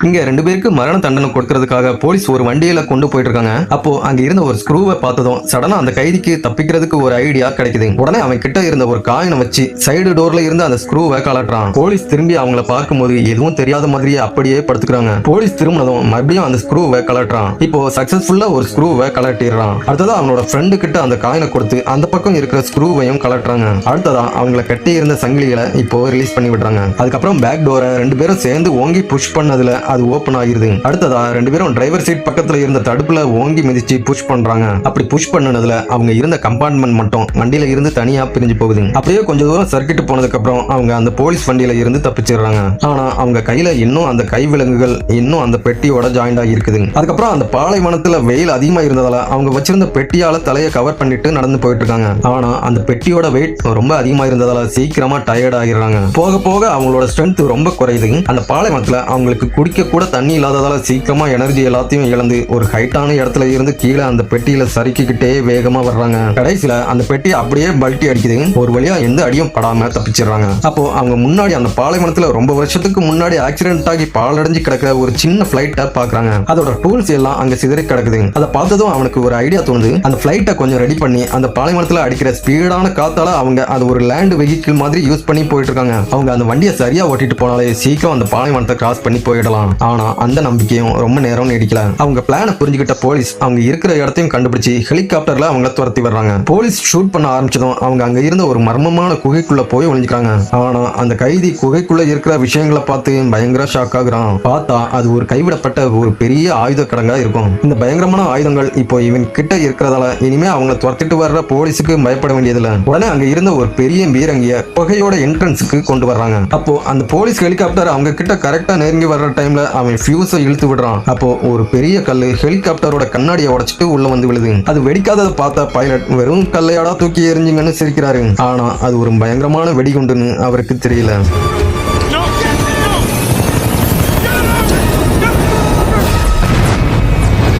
இங்க 2 பேருக்கு மரண தண்டனை கொடுக்கறதுக்காக போலீஸ் ஒரு வண்டியில கொண்டு போயிட்டு இருக்காங்க. அப்போ அங்க இருந்த ஒரு ஸ்க்ரூவை பார்த்ததும் சடனா அந்த கைதிக்கு தப்பிக்கிறதுக்கு ஒரு ஐடியா கிடைக்குது. உடனே அவன் கிட்ட இருந்த ஒரு காயினை வச்சு சைடு டோர்ல இருந்து அந்த ஸ்க்ரூவை கலட்டுறான். போலீஸ் திரும்பி அவங்கள பார்க்கும்போது எதுவும் தெரியாத மாதிரியே அப்படியே படுத்துக்கிறாங்க. போலீஸ் திரும்பினதும் மறுபடியும் அந்த ஸ்க்ரூவை கலட்டுறான். இப்போ சக்சஸ்ஃபுல்லா ஒரு ஸ்க்ரூவை கலட்டிடுறான். அடுத்ததா அவனோட ஃப்ரெண்டு கிட்ட அந்த காயினை கொடுத்து அந்த பக்கம் இருக்கிற ஸ்க்ரூவையும் கலட்டுறாங்க. அடுத்ததா அவங்கள கட்டி இருந்த சங்கிலிகளை இப்போ ரிலீஸ் பண்ணி விடுறாங்க. அதுக்கப்புறம் பேக் டோரை 2 பேரும் சேர்ந்து ஓங்கி புஷ் பண்ணதுல அது ஓபன் ஆகிருது. அடுத்ததா 2 பேரும் டிரைவர் சீட் பக்கத்துல இருந்த தடுப்புல ஓங்கி மிதிச்சு புஷ் பண்றாங்க. அப்படி புஷ் பண்ணனதுல அவங்க இருந்த கம்பார்ட்மெண்ட் மட்டும் வண்டியில இருந்து தனியா பிரிஞ்சு போகுது. அப்படியே கொஞ்ச தூரம் சர்க்கிட் போனதுக்கு அப்புறம் அவங்க அந்த போலீஸ் வண்டியில இருந்து தப்பிச்சிடுறாங்க. ஆனா அவங்க கையில இன்னும் அந்த கை விலங்குகள் இன்னும் அந்த பெட்டியோட ஜாயிண்ட் ஆகி இருக்குது. அதுக்கப்புறம் அந்த பாலைவனத்துல வெயில் அதிகமா இருந்ததால அவங்க வச்சிருந்த பெட்டியால தலையை கவர் பண்ணிட்டு நடந்து போயிட்டு இருக்காங்க. ஆனா அந்த பெட்டியோட வெயிட் ரொம்ப அதிகமா இருந்ததால சீக்கிரமா டயர்ட் ஆகிடுறாங்க. போக போக அவங்களோட ஸ்ட்ரென்த் ரொம்ப குறையுது. அந்த பாலைவனத்துல அவங்களுக்கு குடிக்க கூட தண்ணி இல்லாததால சீக்கிரமா எனர்ஜி எல்லாத்தையும் இழந்து ஒரு ஹைட்டான இடத்துல இருந்து கீழே அந்த பெட்டியில சறுக்கிக்கிட்டே வேகமா வர்றாங்க. கடைசியில அந்த பெட்டி அப்படியே பல்ட்டி அடிக்குது. ஒரு வழியா எந்த அடியும் படாம தப்பிச்சிடுறாங்க. அப்போ அவங்க முன்னாடி அந்த பாலைவனத்துல ரொம்ப வருஷத்துக்கு முன்னாடி ஆக்சிடென்ட் ஆகி பாலடைஞ்சு கிடக்கிற ஒரு சின்ன பிளைட்டை பாக்குறாங்க. அதோட டூல்ஸ் எல்லாம் அங்க சிதறி கிடக்குது. அதை பார்த்ததும் அவனுக்கு ஒரு ஐடியா தோணுது. அந்த பிளைட்டை கொஞ்சம் ரெடி பண்ணி அந்த பாலைவனத்துல அடிக்கிற ஸ்பீடான காத்தால அவங்க அது ஒரு லேண்ட் வெஹிக்கிள் மாதிரி யூஸ் பண்ணி போயிட்டு இருக்காங்க. அவங்க அந்த வண்டியை சரியா ஓட்டிட்டு போனாலே சீக்கிரம் அந்த பாலைவனத்தை கிராஸ் பண்ணி போயிடலாம். ஆனா அந்த நம்பிக்கையும் ரொம்ப நேரம் நீடிக்கல. அவங்க பிளானை புரிஞ்சுக்கிட்ட போலீஸ் அவங்க இருக்கிற இடத்தையும் கண்டுபிடிச்சு ஹெலிகாப்டர்ல அவங்கள துரத்தி வர்றாங்க. போலீஸ் ஷூட் பண்ண ஆரம்பிச்சதும் அவங்க அங்க இருந்த ஒரு மர்மமான குகைக்குள்ள போய் ஒளிஞ்சுக்கிறாங்க. ஆனா அந்த கைதி குகைக்குள்ள இருக்கிற விஷயங்களை பார்த்து பயங்கர ஷாக் ஆகுறான். பார்த்தா அது ஒரு கைவிடப்பட்ட ஒரு பெரிய ஆயுத கடங்கா இருக்கும். இந்த பயங்கரமான ஆயுதங்கள் இப்போ இவன் கிட்ட இருக்கிறதால இனிமே அவங்களை துரத்திட்டு வர்ற போலீஸுக்கு பயப்பட வேண்டியதில்லை. உடனே அங்க இருந்த ஒரு பெரிய பீரங்கிய குகையோட என்ட்ரன்ஸுக்கு கொண்டு வர்றாங்க. அப்போ அந்த போலீஸ் ஹெலிகாப்டர் அவங்க கிட்ட கரெக்டா நெருங்கி வர்ற டைம்ல அவன் ஃபியூஸை இழுத்து விடுறான். அப்போ ஒரு பெரிய கல்லு ஹெலிகாப்டரோட கண்ணாடியை உடைச்சிட்டு உள்ள வந்து விழுது. அது வெடிக்காததை பார்த்த பைலட் வெறும் கல்லையாடா தூக்கி எறிஞ்சிங்கன்னு சிரிக்கிறாரு. ஆனா அது ஒரு பயங்கரமான வெடிகுண்டுன்னு அவருக்கு தெரியல.